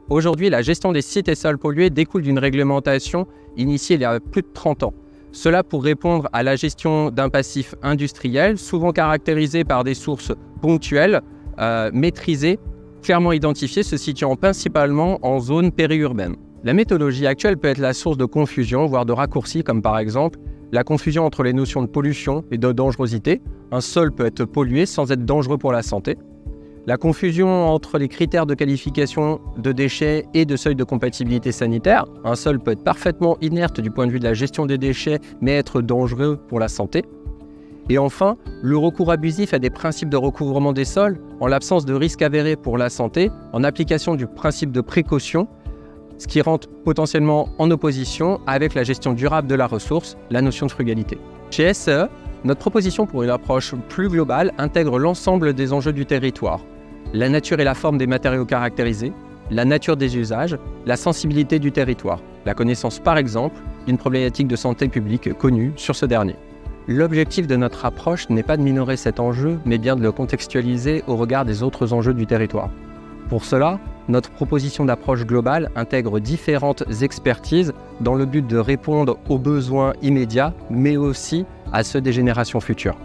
Aujourd'hui, la gestion des sites et sols pollués découle d'une réglementation initiée il y a plus de 30 ans. Cela pour répondre à la gestion d'un passif industriel, souvent caractérisé par des sources ponctuelles, maîtrisées, clairement identifiées, se situant principalement en zone périurbaine. La méthodologie actuelle peut être la source de confusion, voire de raccourcis, comme par exemple la confusion entre les notions de pollution et de dangerosité. Un sol peut être pollué sans être dangereux pour la santé. La confusion entre les critères de qualification de déchets et de seuil de compatibilité sanitaire. Un sol peut être parfaitement inerte du point de vue de la gestion des déchets, mais être dangereux pour la santé. Et enfin, le recours abusif à des principes de recouvrement des sols, en l'absence de risques avérés pour la santé, en application du principe de précaution, ce qui rentre potentiellement en opposition avec la gestion durable de la ressource, la notion de frugalité. Chez SCE, notre proposition pour une approche plus globale intègre l'ensemble des enjeux du territoire. La nature et la forme des matériaux caractérisés, la nature des usages, la sensibilité du territoire, la connaissance par exemple d'une problématique de santé publique connue sur ce dernier. L'objectif de notre approche n'est pas de minorer cet enjeu, mais bien de le contextualiser au regard des autres enjeux du territoire. Pour cela, notre proposition d'approche globale intègre différentes expertises dans le but de répondre aux besoins immédiats, mais aussi à ceux des générations futures.